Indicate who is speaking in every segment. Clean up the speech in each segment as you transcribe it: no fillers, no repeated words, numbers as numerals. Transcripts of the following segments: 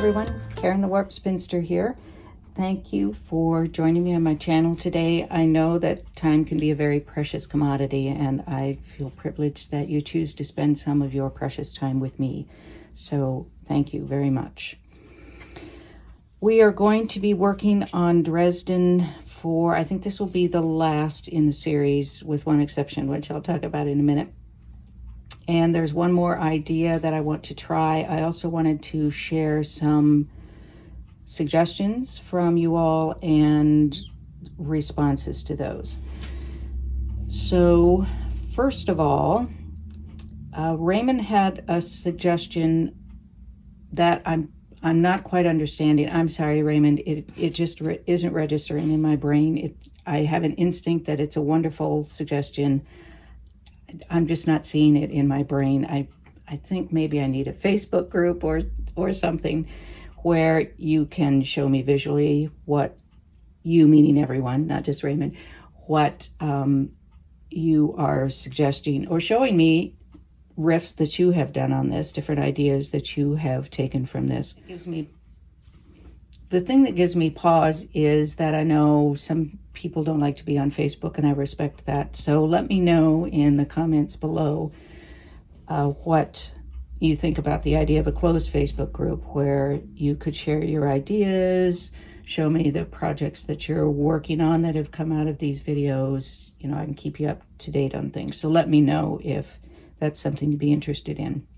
Speaker 1: everyone, Karen the Warp Spinster here. Thank you for joining me on my channel today. I know that time can be a very precious commodity, and I feel privileged that you choose to spend some of your precious time with me. So thank you very much. We are going to be working on Dresden for, I think this will be the last in the series, with one exception, which I'll talk about in a minute. And there's one more idea that I want to try. I also wanted to share some suggestions from you all and responses to those. So first of all, Raymond had a suggestion that I'm not quite understanding. I'm sorry, Raymond. It just isn't registering in my brain. I have an instinct that it's a wonderful suggestion. I'm just not seeing it in my brain. I think maybe I need a Facebook group or something where you can show me visually what you, meaning everyone, not just Raymond, what you are suggesting, or showing me riffs that you have done on this, different ideas that you have taken from this. The thing that gives me pause is that I know some people don't like to be on Facebook, and I respect that. So let me know in the comments below what you think about the idea of a closed Facebook group where you could share your ideas, show me the projects that you're working on that have come out of these videos. You know, I can keep you up to date on things. So let me know if that's something to be interested in.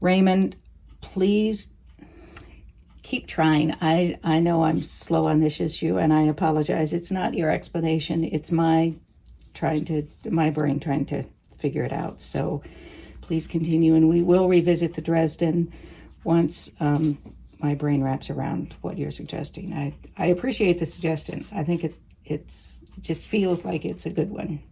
Speaker 1: Raymond, please keep trying. I know I'm slow on this issue, and I apologize. It's not your explanation. It's my brain trying to figure it out. So please continue, and we will revisit the Dresden once my brain wraps around what you're suggesting. I appreciate the suggestion. I think it just feels like it's a good one.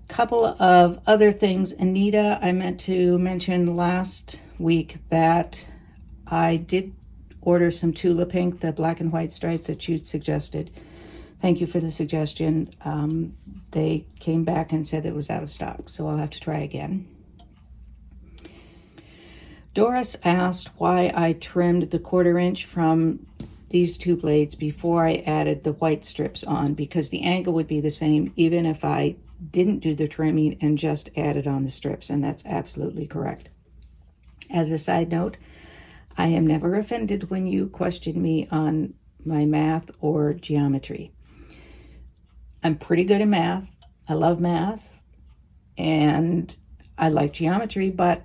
Speaker 1: Couple of other things. Anita, I meant to mention last week that I did order some tulip ink, the black and white stripe that you suggested. Thank you for the suggestion. They came back and said it was out of stock, so I'll have to try again. Doris asked why I trimmed the 1/4 inch from these two blades before I added the white strips on, because the angle would be the same even if I didn't do the trimming and just added on the strips, and that's absolutely correct. As a side note, I am never offended when you question me on my math or geometry. I'm pretty good at math. I love math, and I like geometry, but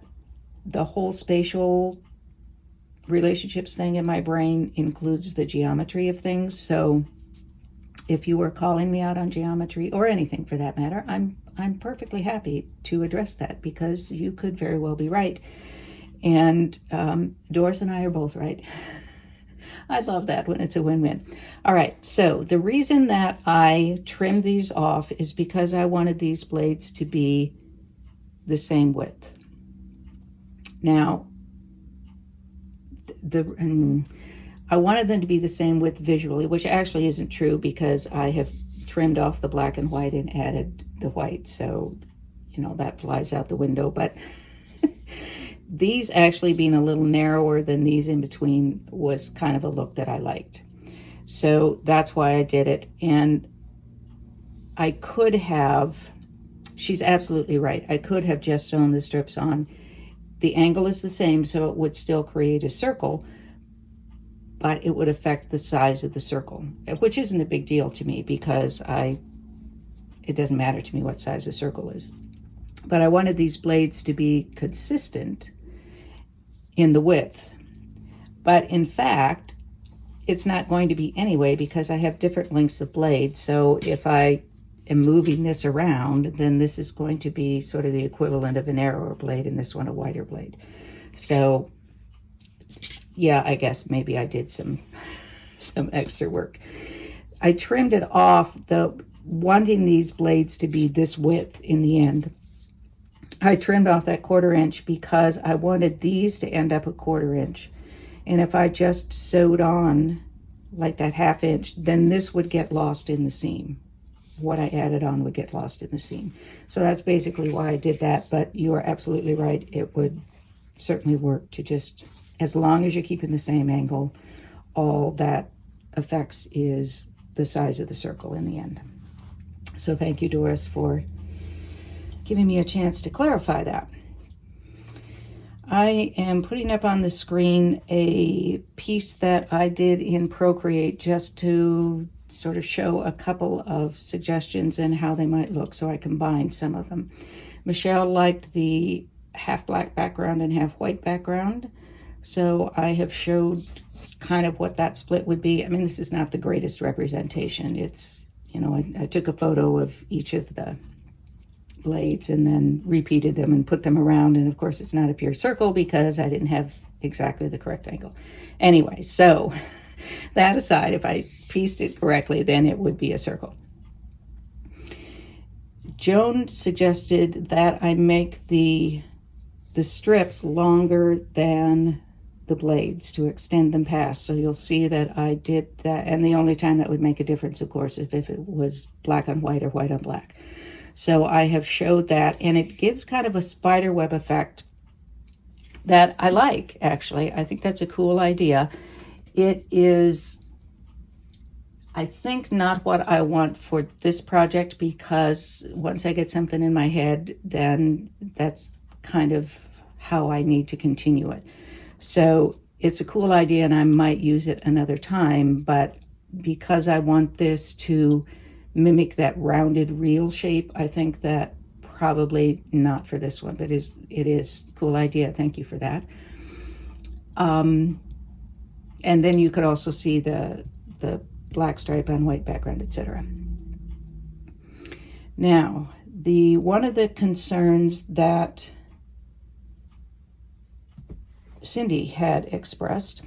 Speaker 1: the whole spatial relationships thing in my brain includes the geometry of things. So if you were calling me out on geometry, or anything for that matter, I'm perfectly happy to address that, because you could very well be right. And Doris and I are both right. I love that when it's a win-win. All right, so the reason that I trimmed these off is because I wanted these blades to be the same width. Now, I wanted them to be the same width visually, which actually isn't true, because I have trimmed off the black and white and added the white. So, you know, that flies out the window. But these actually being a little narrower than these in between was kind of a look that I liked. So that's why I did it. And I could have, she's absolutely right, I could have just sewn the strips on. The angle is the same, so it would still create a circle, but it would affect the size of the circle, which isn't a big deal to me, because it doesn't matter to me what size the circle is. But I wanted these blades to be consistent in the width. But in fact, it's not going to be anyway, because I have different lengths of blade. So if I am moving this around, then this is going to be sort of the equivalent of a narrower blade, and this one a wider blade. So yeah, I guess maybe I did some extra work. I trimmed it off, wanting these blades to be this width in the end. I trimmed off that 1/4 inch because I wanted these to end up a 1/4 inch. And if I just sewed on like that 1/2 inch, then this would get lost in the seam. What I added on would get lost in the seam. So that's basically why I did that, but you are absolutely right. It would certainly work to just As long as you're keeping the same angle, all that affects is the size of the circle in the end. So thank you, Doris, for giving me a chance to clarify that. I am putting up on the screen a piece that I did in Procreate just to sort of show a couple of suggestions and how they might look, so I combined some of them. Michelle liked the half black background and half white background, so I have showed kind of what that split would be. I mean, this is not the greatest representation. It's, you know, I took a photo of each of the blades and then repeated them and put them around, and of course it's not a pure circle because I didn't have exactly the correct angle. Anyway, so that aside, if I pieced it correctly, then it would be a circle. Joan suggested that I make the strips longer than the blades to extend them past. So you'll see that I did that, and the only time that would make a difference, of course, is if it was black on white or white on black. So I have showed that, and it gives kind of a spider web effect that I like, actually. I think that's a cool idea. It is, I think, not what I want for this project, because once I get something in my head, then that's kind of how I need to continue it. So it's a cool idea, and I might use it another time, but because I want this to mimic that rounded reel shape, I think that probably not for this one, but it is a cool idea. Thank you for that. And then you could also see the black stripe on white background, etc. Now, one of the concerns that Cindy had expressed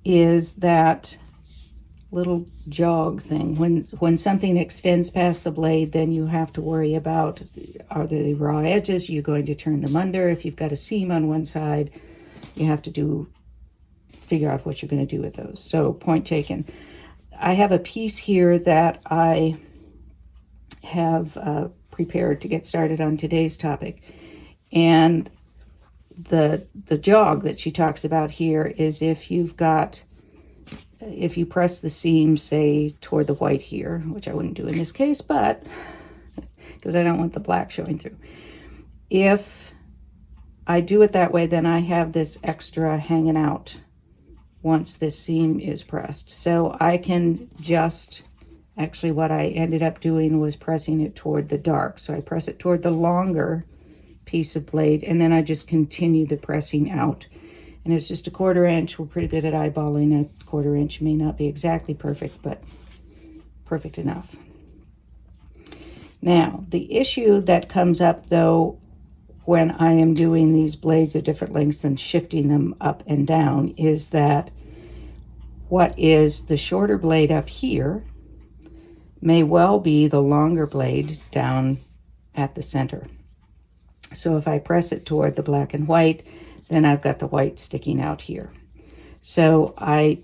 Speaker 1: is that little jog thing. When something extends past the blade, then you have to worry about, are the raw edges, you're going to turn them under. If you've got a seam on one side, you have to figure out what you're going to do with those. So point taken. I have a piece here that I have prepared to get started on today's topic, and the jog that she talks about here is if you press the seam, say, toward the white here, which I wouldn't do in this case, but because I don't want the black showing through. If I do it that way, then I have this extra hanging out once this seam is pressed. So I can just, actually what I ended up doing was pressing it toward the dark. So I press it toward the longer piece of blade, and then I just continue the pressing out. And it's just a 1/4 inch. We're pretty good at eyeballing. A 1/4 inch may not be exactly perfect, but perfect enough. Now, the issue that comes up, though, when I am doing these blades of different lengths and shifting them up and down, is that what is the shorter blade up here may well be the longer blade down at the center. So if I press it toward the black and white, then I've got the white sticking out here. So I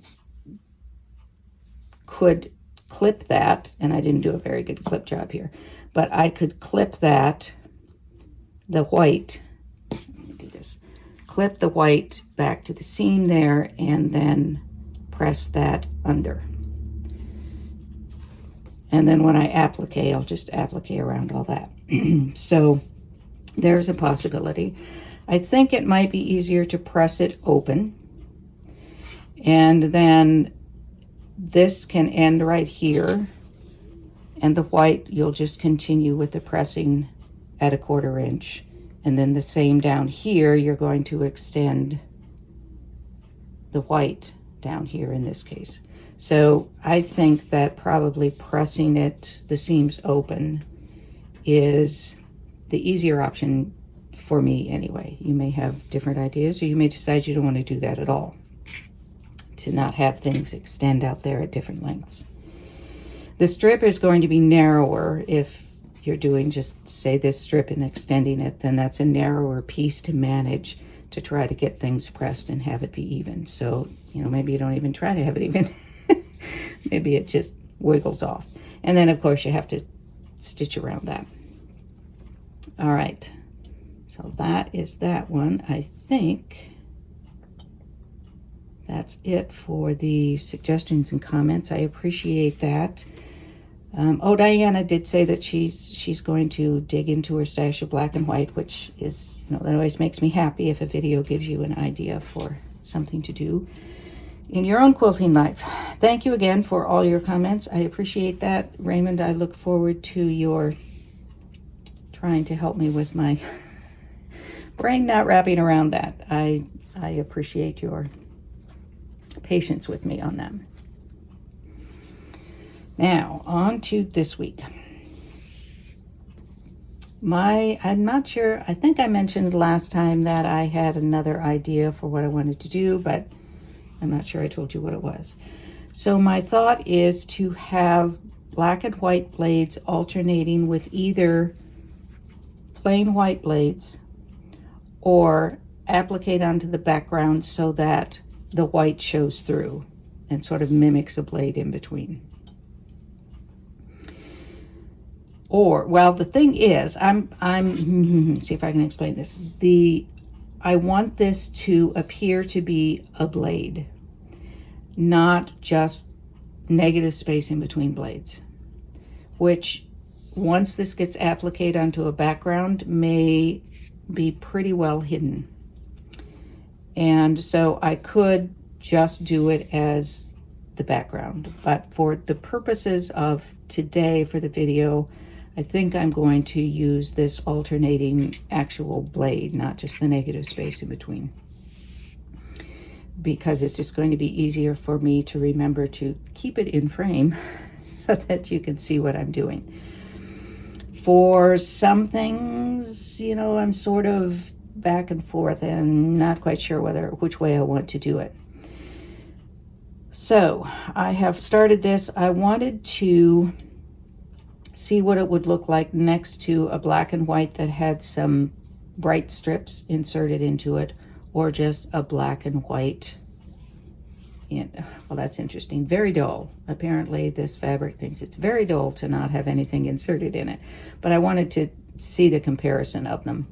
Speaker 1: could clip that, and I didn't do a very good clip job here, but I could clip that, the white, let me do this, clip the white back to the seam there, and then press that under. And then when I applique, I'll just applique around all that. So there's a possibility. I think it might be easier to press it open, and then this can end right here, and the white, you'll just continue with the pressing at a 1/4 inch, and then the same down here, you're going to extend the white down here in this case. So I think that probably pressing it, the seams open, is the easier option for me anyway. You may have different ideas, or you may decide you don't want to do that at all, to not have things extend out there at different lengths. The strip is going to be narrower. If you're doing just, say, this strip and extending it, then that's a narrower piece to manage to try to get things pressed and have it be even. So, you know, maybe you don't even try to have it even. Maybe it just wiggles off. And then, of course, you have to stitch around that. All right. So that is that one. I think that's it for the suggestions and comments. I appreciate that. Oh, Diana did say that she's going to dig into her stash of black and white, which is, that always makes me happy if a video gives you an idea for something to do in your own quilting life. Thank you again for all your comments. I appreciate that. Raymond, I look forward to your trying to help me with my brain not wrapping around that. I appreciate your patience with me on that. Now, on to this week. I'm not sure, I think I mentioned last time that I had another idea for what I wanted to do, but I'm not sure I told you what it was. So my thought is to have black and white blades alternating with either plain white blades or applique onto the background so that the white shows through and sort of mimics a blade in between. Or, well, the thing is, I'm see if I can explain this. I want this to appear to be a blade, not just negative space in between blades, which once this gets appliqued onto a background may be pretty well hidden. And so I could just do it as the background, but for the purposes of today for the video, I think I'm going to use this alternating actual blade, not just the negative space in between, because it's just going to be easier for me to remember to keep it in frame so that you can see what I'm doing. For some things, I'm sort of back and forth and not quite sure which way I want to do it. So I have started this. I wanted to see what it would look like next to a black and white that had some bright strips inserted into it, or just a black and white. Well, that's interesting. Very dull. Apparently this fabric thinks it's very dull to not have anything inserted in it. But I wanted to see the comparison of them.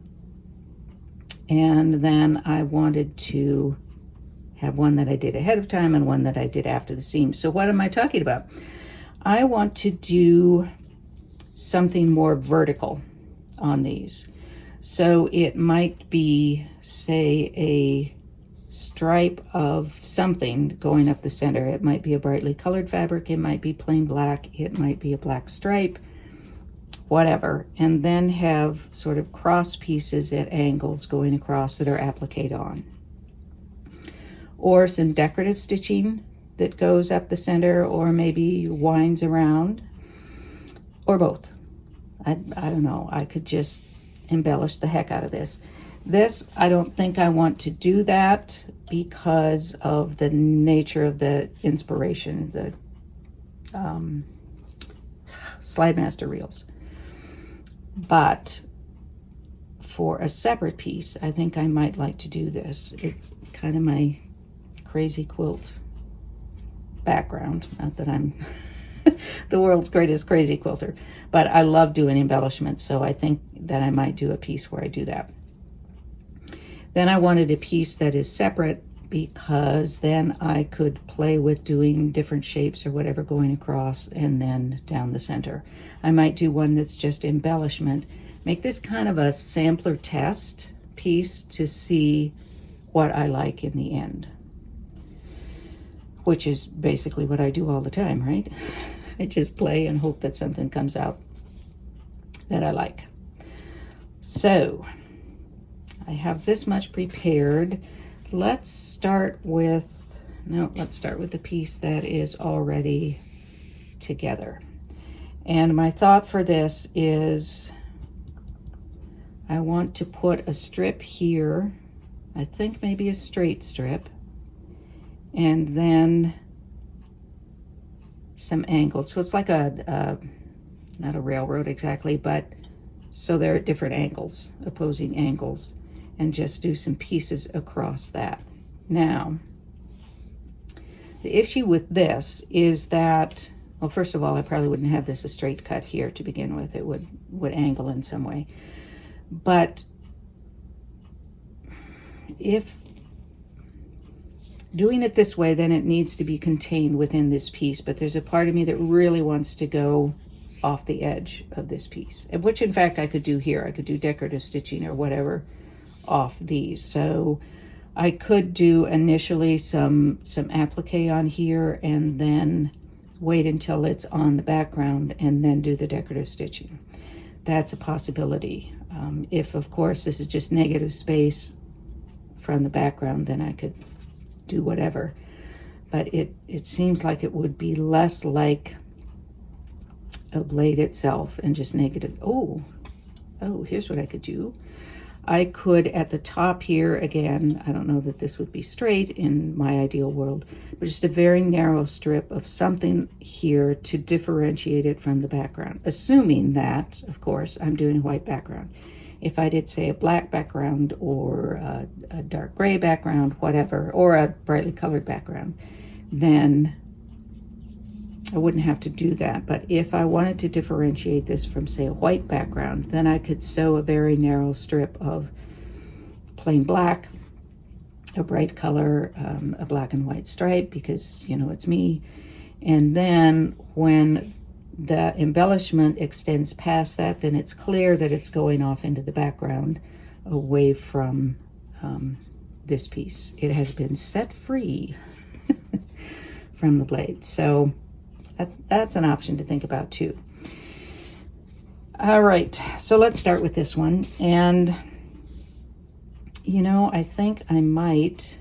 Speaker 1: And then I wanted to have one that I did ahead of time and one that I did after the seam. So what am I talking about? I want to do something more vertical on these. So it might be, say, a stripe of something going up the center. It might be a brightly colored fabric, it might be plain black, it might be a black stripe, whatever, and then have sort of cross pieces at angles going across that are appliqued on. Or some decorative stitching that goes up the center, or maybe winds around, or both. I don't know. I could just embellish the heck out of this. This, I don't think I want to do that because of the nature of the inspiration, the Slide Master reels. But for a separate piece, I think I might like to do this. It's kind of my crazy quilt background. Not that I'm the world's greatest crazy quilter, but I love doing embellishments, so I think that I might do a piece where I do that. Then I wanted a piece that is separate, because then I could play with doing different shapes or whatever going across and then down the center. I might do one that's just embellishment, make this kind of a sampler test piece to see what I like in the end, which is basically what I do all the time, right? I just play and hope that something comes out that I like. So I have this much prepared. Let's start with the piece that is already together. And my thought for this is I want to put a strip here, I think maybe a straight strip, and then some angled. So it's like a not a railroad exactly, but so there are different angles, opposing angles, and just do some pieces across that. Now, the issue with this is that, well, first of all, I probably wouldn't have this a straight cut here to begin with. It would angle in some way. But if doing it this way, then it needs to be contained within this piece, but there's a part of me that really wants to go off the edge of this piece, which in fact I could do here. I could do decorative stitching or whatever off these. So I could do initially some applique on here and then wait until it's on the background and then do the decorative stitching. That's a possibility. If of course this is just negative space from the background, then I could do whatever. But it seems like it would be less like a blade itself and just negative. Oh, here's what I could do. I could, at the top here, again, I don't know that this would be straight in my ideal world, but just a very narrow strip of something here to differentiate it from the background, assuming that, of course, I'm doing a white background. If I did, say, a black background or a dark gray background, whatever, or a brightly colored background, then I wouldn't have to do that. But if I wanted to differentiate this from, say, a white background, then I could sew a very narrow strip of plain black, a bright color, a black and white stripe, because, you know, it's me. And then when the embellishment extends past that, then it's clear that it's going off into the background away from this piece. It has been set free from the blade. So that's an option to think about too. All right, so let's start with this one. And you know, I think I might,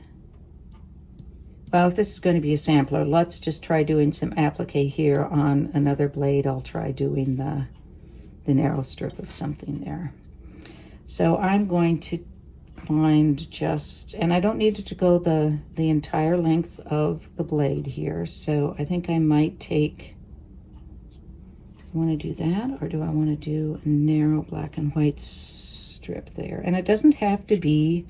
Speaker 1: well, if this is going to be a sampler, let's just try doing some applique here on another blade. I'll try doing the narrow strip of something there. So I'm going to find just, and I don't need it to go the entire length of the blade here, so I think I might take, do I want to do that, or do I want to do a narrow black and white strip there? And it doesn't have to be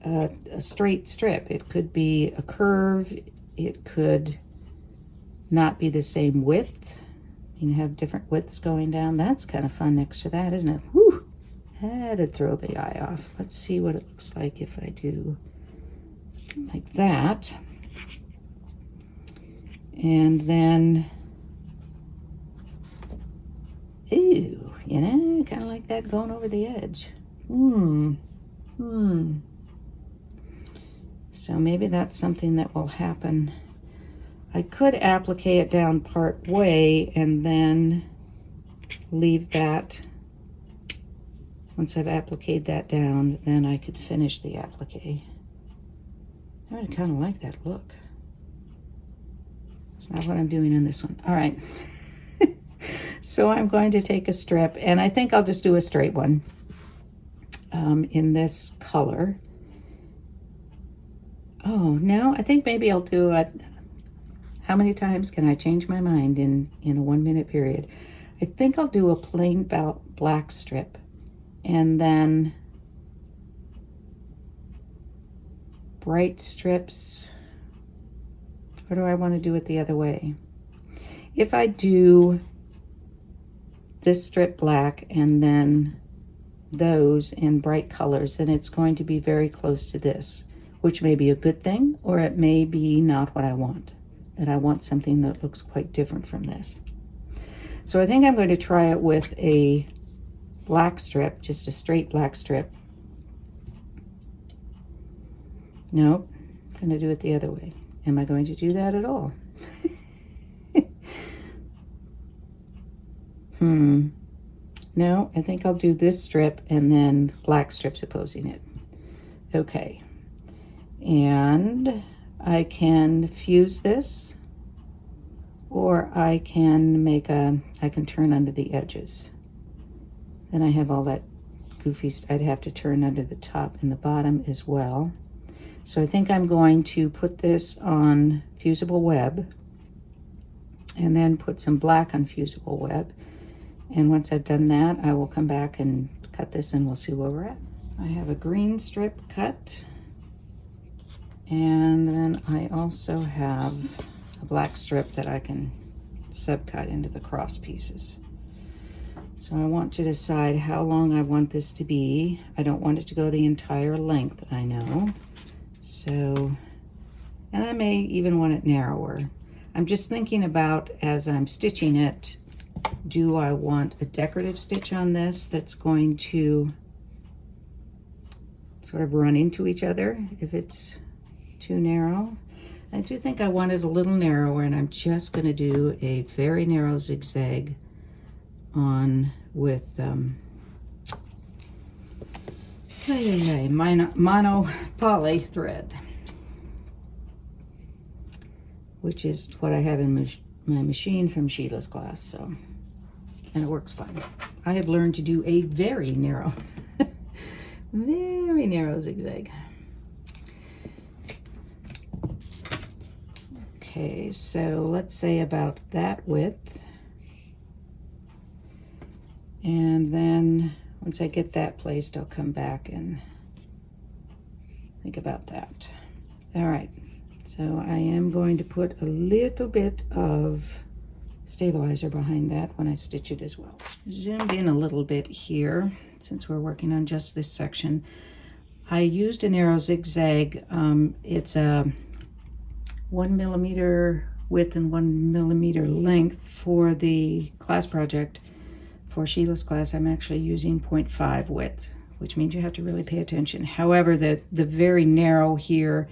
Speaker 1: a straight strip. It could be a curve. It could not be the same width. You can have different widths going down. That's kind of fun next to that, isn't it? Whew! That'd throw the eye off. Let's see what it looks like if I do like that. And then, ooh, you know, kind of like that going over the edge. So maybe that's something that will happen. I could applique it down part way and then leave that. Once I've appliqued that down, then I could finish the applique. I would kind of like that look. It's not what I'm doing in this one. All right. So I'm going to take a strip, and I think I'll just do a straight one in this color. Oh, no, I think maybe I'll do a, how many times can I change my mind in a 1 minute period? I think I'll do a plain black strip. And then bright strips, or do I want to do it the other way? If I do this strip black and then those in bright colors, then it's going to be very close to this, which may be a good thing, or it may be not what I want, that I want something that looks quite different from this. So I think I'm going to try it with a black strip, just a straight black strip. Nope, I'm going to do it the other way. Am I going to do that at all? No, I think I'll do this strip and then black strips opposing it. Okay, and I can fuse this, or I can make I can turn under the edges. Then I have all that goofy, I'd have to turn under the top and the bottom as well. So I think I'm going to put this on fusible web and then put some black on fusible web. And once I've done that, I will come back and cut this and we'll see where we're at. I have a green strip cut. And then I also have a black strip that I can subcut into the cross pieces. So I want to decide how long I want this to be. I don't want it to go the entire length, I know. So, and I may even want it narrower. I'm just thinking about, as I'm stitching it, do I want a decorative stitch on this that's going to sort of run into each other if it's too narrow? I do think I want it a little narrower, and I'm just going to do a very narrow zigzag on with mono poly thread, which is what I have in my machine from Sheila's class. So, and it works fine. I have learned to do a very narrow, very narrow zigzag. Okay, so let's say about that width. And then once I get that placed, I'll come back and think about that. All right, so I am going to put a little bit of stabilizer behind that when I stitch it as well. Zoomed in a little bit here, since we're working on just this section. I used a narrow zigzag. It's a 1 millimeter width and 1 millimeter length for the class project. For Sheila's class, I'm actually using 0.5 width, which means you have to really pay attention. However, the very narrow here,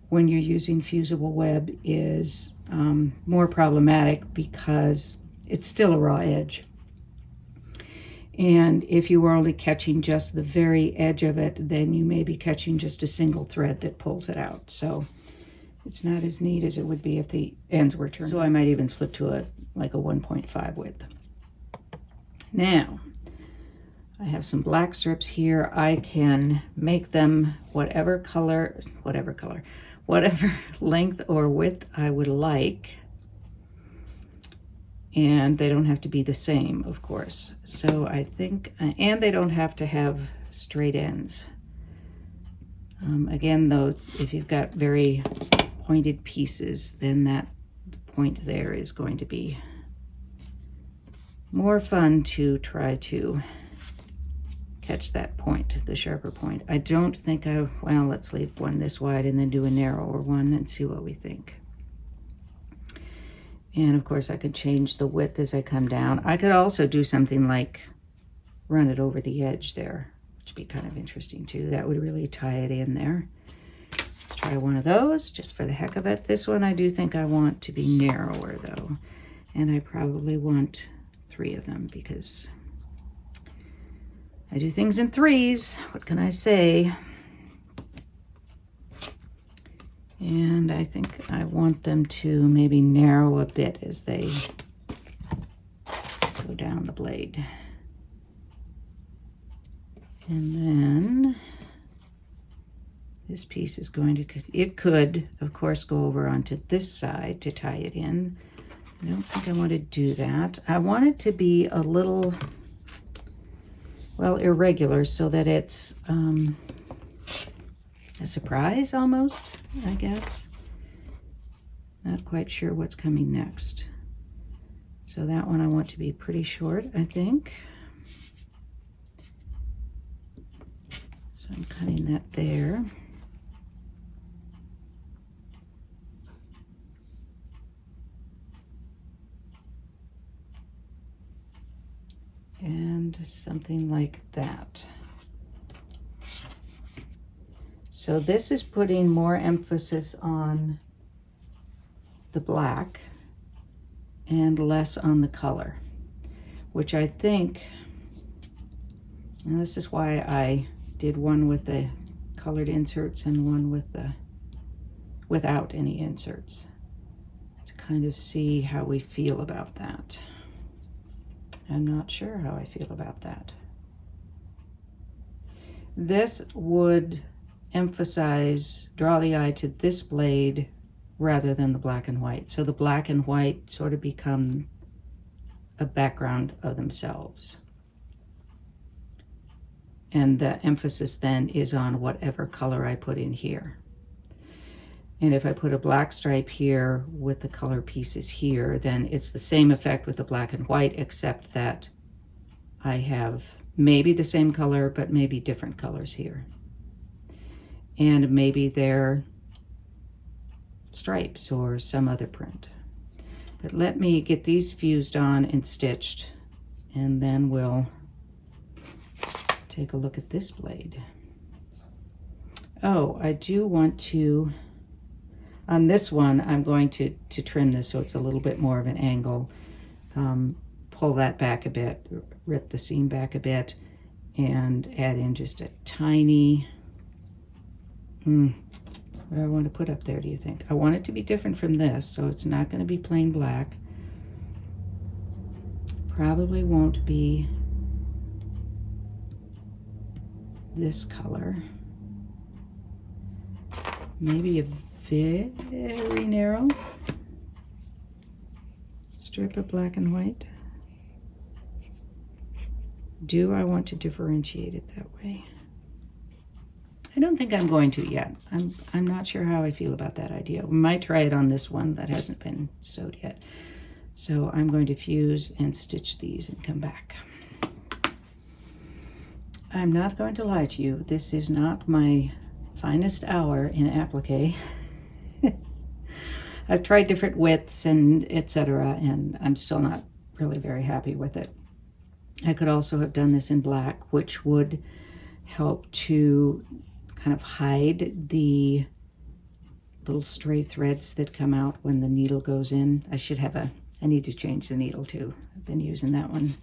Speaker 1: when you're using fusible web, is more problematic because it's still a raw edge. And if you were only catching just the very edge of it, then you may be catching just a single thread that pulls it out. So it's not as neat as it would be if the ends were turned. So I might even slip to like a 1.5 width. Now, I have some black strips here. I can make them whatever length or width I would like. And they don't have to be the same, of course. So I think, and they don't have to have straight ends. Again, those, if you've got very pointed pieces, then that point there is going to be more fun to try to catch that point, the sharper point. I don't think well, let's leave one this wide and then do a narrower one and see what we think. And of course I could change the width as I come down. I could also do something like run it over the edge there, which would be kind of interesting too. That would really tie it in there. Let's try one of those just for the heck of it. This one I do think I want to be narrower though. And I probably want 3 of them because I do things in 3s. What can I say? And I think I want them to maybe narrow a bit as they go down the blade. And then this piece is going to, it could, of course, go over onto this side to tie it in. I don't think I want to do that. I want it to be a little, well, irregular so that it's a surprise almost, I guess. Not quite sure what's coming next. So that one I want to be pretty short, I think. So I'm cutting that there. And something like that. So this is putting more emphasis on the black and less on the color, which I think, and this is why I did one with the colored inserts and one with the without any inserts, to kind of see how we feel about that. I'm not sure how I feel about that. This would emphasize, draw the eye to this blade rather than the black and white. So the black and white sort of become a background of themselves. And the emphasis then is on whatever color I put in here. And if I put a black stripe here with the color pieces here, then it's the same effect with the black and white, except that I have maybe the same color, but maybe different colors here. and maybe they're stripes or some other print. But let me get these fused on and stitched, and then we'll take a look at this blade. Oh, I do want to, on this one, I'm going to trim this so it's a little bit more of an angle. Pull that back a bit, rip the seam back a bit, and add in just a tiny, what do I want to put up there, do you think? I want it to be different from this, so it's not going to be plain black. Probably won't be this color. Maybe a very narrow strip of black and white. Do I want to differentiate it that way? I don't think I'm going to yet. I'm not sure how I feel about that idea. We might try it on this one that hasn't been sewed yet. So I'm going to fuse and stitch these and come back. I'm not going to lie to you. This is not my finest hour in applique. I've tried different widths and etc., and I'm still not really very happy with it. I could also have done this in black, which would help to kind of hide the little stray threads that come out when the needle goes in. I need to change the needle too. I've been using that one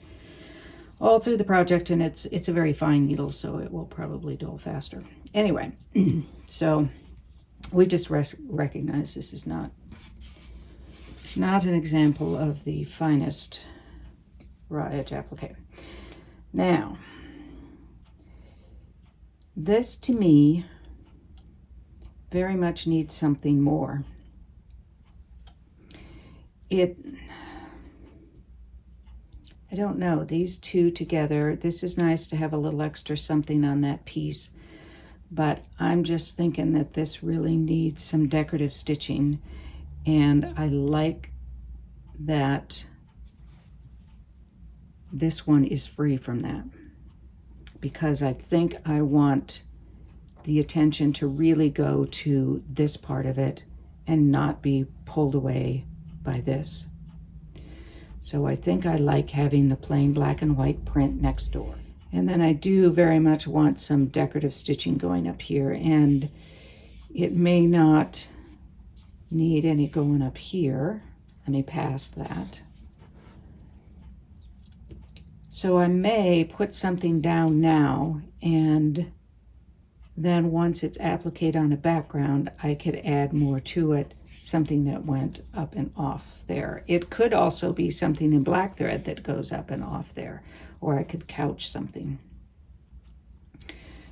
Speaker 1: all through the project, and it's a very fine needle, so it will probably dull faster. Anyway, so we just recognize this is not an example of the finest raw edge applique. Now, this to me very much needs something more. I don't know, these two together, this is nice to have a little extra something on that piece, but I'm just thinking that this really needs some decorative stitching, and I like that this one is free from that, because I think I want the attention to really go to this part of it and not be pulled away by this. So I think I like having the plain black and white print next door. And then I do very much want some decorative stitching going up here, and it may not need any going up here. Let me pass that. So I may put something down now, and then once it's appliqued on a background, I could add more to it, something that went up and off there. It could also be something in black thread that goes up and off there, or I could couch something.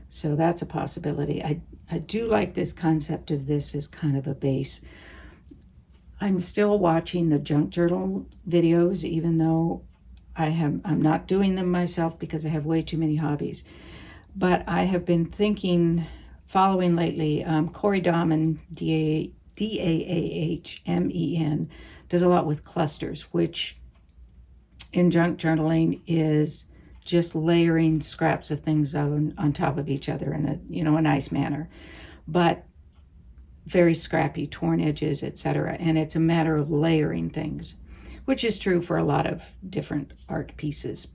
Speaker 1: So that's a possibility. I do like this concept of this as kind of a base. I'm still watching the junk journal videos, even though I'm not doing them myself because I have way too many hobbies. But I have been following lately, Corey Dahman, D-A-A-H-M-E-N, does a lot with clusters, which in junk journaling is just layering scraps of things on top of each other in a nice manner, but very scrappy, torn edges, etc. And it's a matter of layering things, which is true for a lot of different art pieces.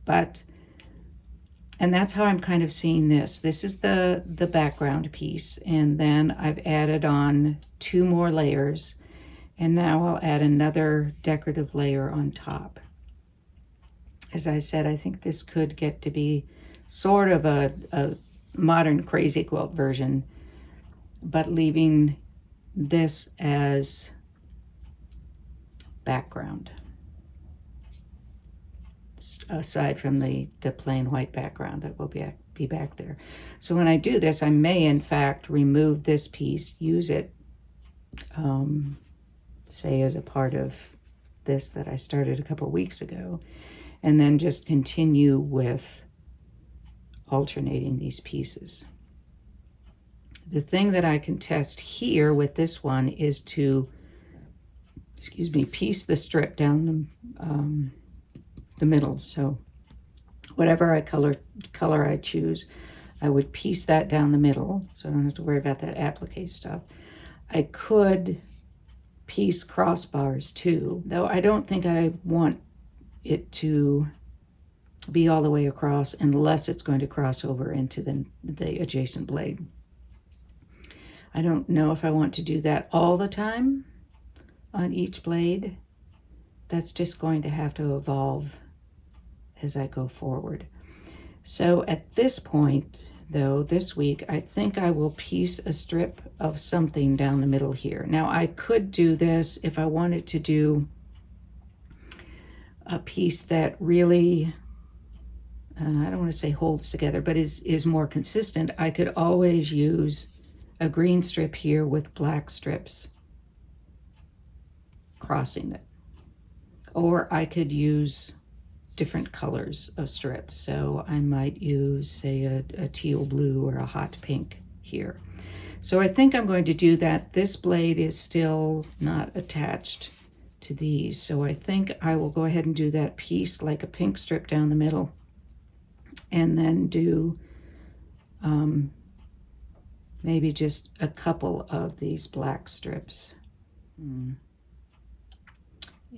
Speaker 1: And that's how I'm kind of seeing this. This is the background piece, and then I've added on 2 more layers, and now I'll add another decorative layer on top. As I said, I think this could get to be sort of a modern crazy quilt version, but leaving this as background, aside from the plain white background that will be back there. So when I do this, I may in fact remove this piece, use it, say as a part of this that I started a couple weeks ago, and then just continue with alternating these pieces. The thing that I can test here with this one is to, piece the strip down the middle. So whatever color I choose, I would piece that down the middle, so I don't have to worry about that applique stuff. I could piece crossbars too, though I don't think I want it to be all the way across unless it's going to cross over into the adjacent blade. I don't know if I want to do that all the time on each blade. That's just going to have to evolve as I go forward. So at this point, though, this week, I think I will piece a strip of something down the middle here. Now, I could do this if I wanted to do a piece that really, I don't want to say holds together, but is more consistent. I could always use a green strip here with black strips crossing it. Or I could use different colors of strips. So I might use, say, a teal blue or a hot pink here. So I think I'm going to do that. This blade is still not attached to these. So I think I will go ahead and do that piece like a pink strip down the middle, and then do maybe just a couple of these black strips.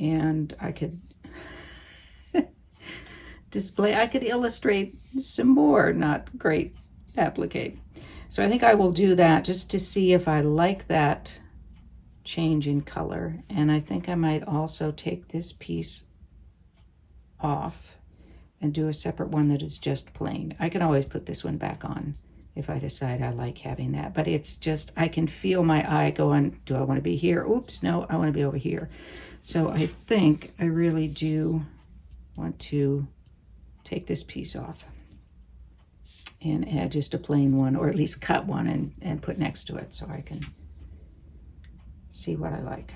Speaker 1: And I could I could illustrate some more not great applique. So I think I will do that just to see if I like that change in color. And I think I might also take this piece off and do a separate one that is just plain. I can always put this one back on if I decide I like having that, but it's just, I can feel my eye going, do I want to be here? Oops, no, I want to be over here. So I think I really do want to take this piece off and add just a plain one, or at least cut one and put next to it so I can see what I like.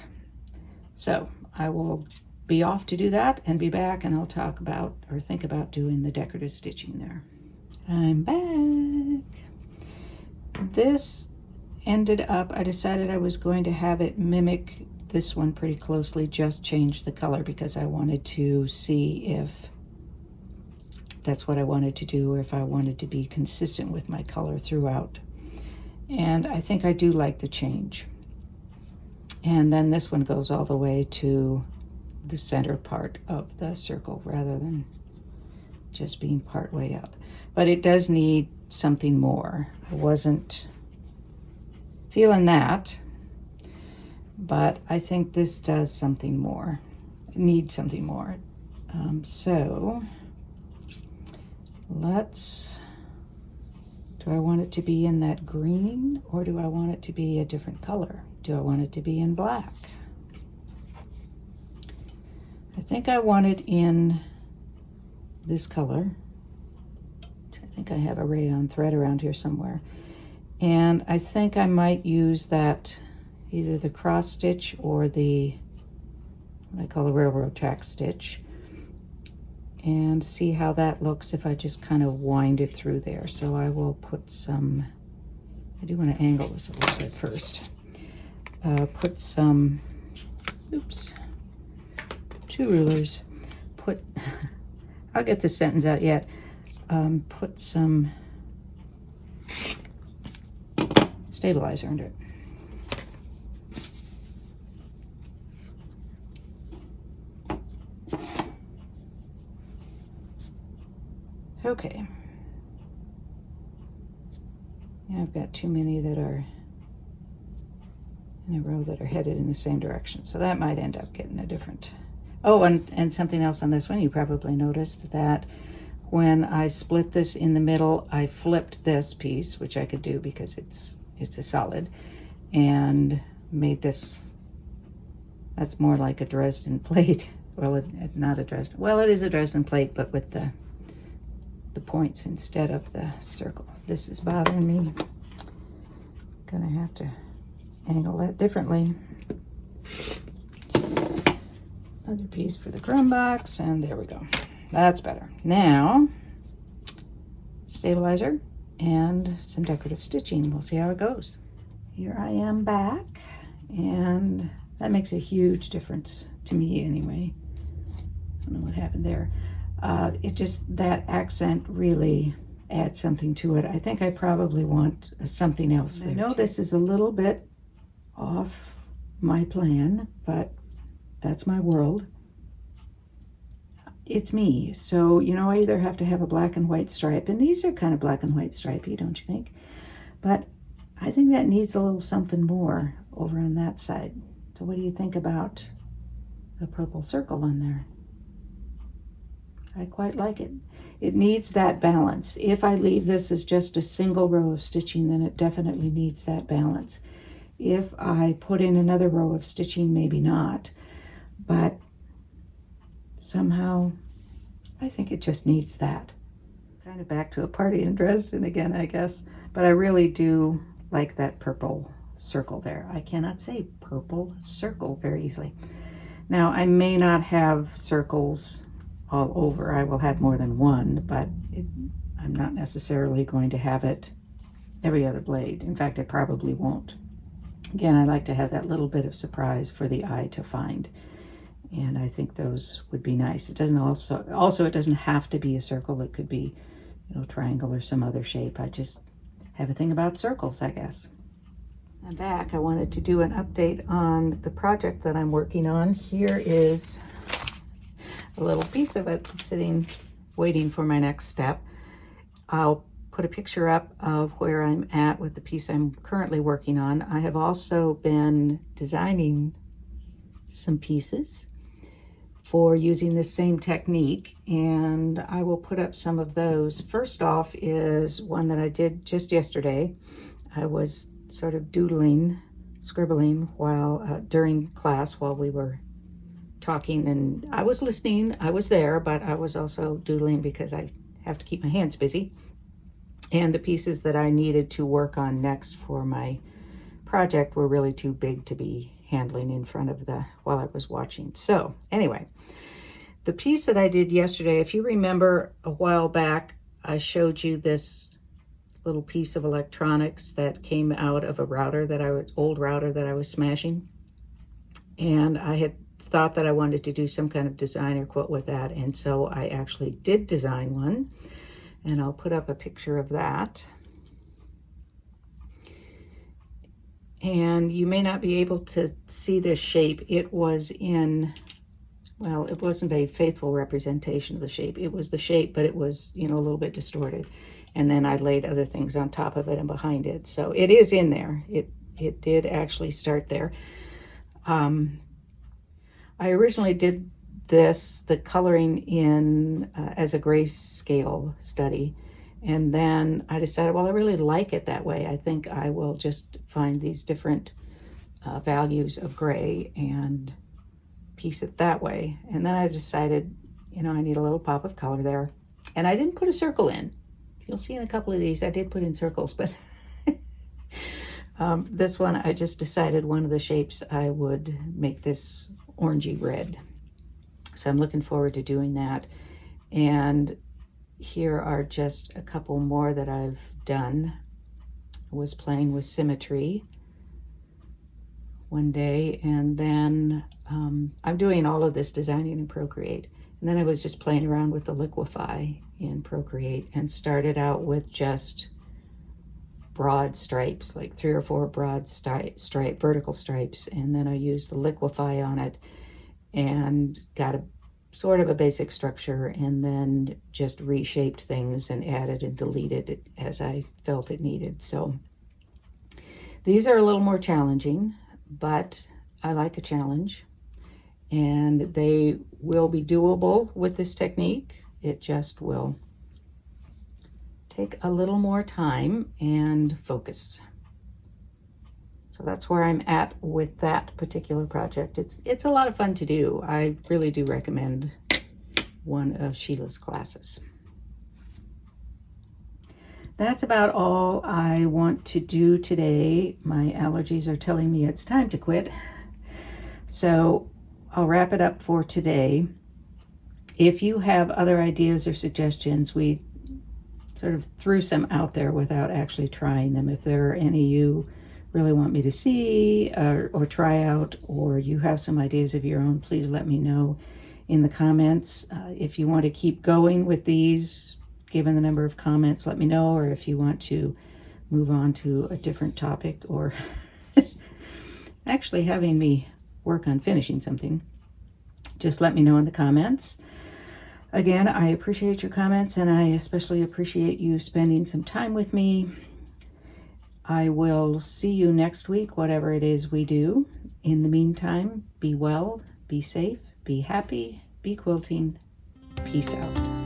Speaker 1: So I will be off to do that and be back, and I'll talk about or think about doing the decorative stitching there. I'm back. This ended up, I decided I was going to have it mimic this one pretty closely, just change the color because I wanted to see if that's what I wanted to do, or if I wanted to be consistent with my color throughout. And I think I do like the change. And then this one goes all the way to the center part of the circle rather than just being part way up. But it does need something more. I wasn't feeling that, but I think this does something more, needs something more. So do I want it to be in that green, or do I want it to be a different color? Do I want it to be in black? I think I want it in this color. I think I have a rayon thread around here somewhere. And I think I might use that, either the cross stitch or the, what I call a railroad track stitch, and see how that looks if I just kind of wind it through there. So I will put some, I do want to angle this a little bit first. Put some, oops, 2 rulers. I'll get this sentence out yet. Put some stabilizer under it. Okay. Now I've got too many that are in a row that are headed in the same direction. So that might end up getting a different. Oh, and something else on this one, you probably noticed that when I split this in the middle, I flipped this piece, which I could do because it's a solid, and made this, that's more like a Dresden plate. Well, not a Dresden, well, it is a Dresden plate, but with the points instead of the circle. This is bothering me. Gonna have to angle that differently. Another piece for the crumb box, and there we go. That's better. Now, stabilizer and some decorative stitching. We'll see how it goes. Here I am back, and that makes a huge difference to me anyway. I don't know what happened there. It just, that accent really add something to it. I think I probably want something else there. I know this is a little bit off my plan, but that's my world. It's me. So, you know, I either have to have a black and white stripe, and these are kind of black and white stripey, don't you think? But I think that needs a little something more over on that side. So what do you think about a purple circle on there? I quite like it. It needs that balance. If I leave this as just a single row of stitching, then it definitely needs that balance. If I put in another row of stitching, maybe not. But somehow, I think it just needs that. Kind of back to a party in Dresden again, I guess. But I really do like that purple circle there. I cannot say purple circle very easily. Now, I may not have circles all over. I will have more than one, but I'm not necessarily going to have it every other blade. In fact, I probably won't. Again, I like to have that little bit of surprise for the eye to find. And I think those would be nice. It doesn't also it doesn't have to be a circle. It could be, you know, triangle or some other shape. I just have a thing about circles, I guess. I'm back. I wanted to do an update on the project that I'm working on. Here is a little piece of it sitting, waiting for my next step. I'll put a picture up of where I'm at with the piece I'm currently working on. I have also been designing some pieces for using this same technique, and I will put up some of those. First off is one that I did just yesterday. I was sort of scribbling while during class while we were talking, and I was listening. I was there, but I was also doodling because I have to keep my hands busy. And the pieces that I needed to work on next for my project were really too big to be handling in front of while I was watching. So anyway, the piece that I did yesterday, if you remember a while back, I showed you this little piece of electronics that came out of a old router that I was smashing. And I had thought that I wanted to do some kind of designer quote with that. And so I actually did design one, and I'll put up a picture of that. And you may not be able to see this shape. It was well, it wasn't a faithful representation of the shape. It was the shape, but it was, you know, a little bit distorted. And then I laid other things on top of it and behind it. So it is in there. It did actually start there. I originally did the coloring in as a grayscale study. And then I decided, well, I really like it that way. I think I will just find these different values of gray and piece it that way. And then I decided, you know, I need a little pop of color there. And I didn't put a circle in. You'll see in a couple of these, I did put in circles, but this one, I just decided one of the shapes I would make this orangey red. So I'm looking forward to doing that. And here are just a couple more that I've done. I was playing with symmetry one day, and then I'm doing all of this designing in Procreate. And then I was just playing around with the liquify in Procreate and started out with just broad stripes, like 3 or 4 broad vertical stripes. And then I used the liquify on it and got a sort of a basic structure, and then just reshaped things and added and deleted as I felt it needed. So these are a little more challenging, but I like a challenge, and they will be doable with this technique. It just will take a little more time and focus. So that's where I'm at with that particular project. It's a lot of fun to do. I really do recommend one of Sheila's classes. That's about all I want to do today. My allergies are telling me it's time to quit. So I'll wrap it up for today. If you have other ideas or suggestions, we sort of threw some out there without actually trying them. If there are any you really want me to see or try out, or you have some ideas of your own, please let me know in the comments. If you want to keep going with these given the number of comments, let me know, or if you want to move on to a different topic, or actually having me work on finishing something, just let me know in the comments. Again, I appreciate your comments, and I especially appreciate you spending some time with me. I will see you next week, whatever it is we do. In the meantime, be well, be safe, be happy, be quilting. Peace out.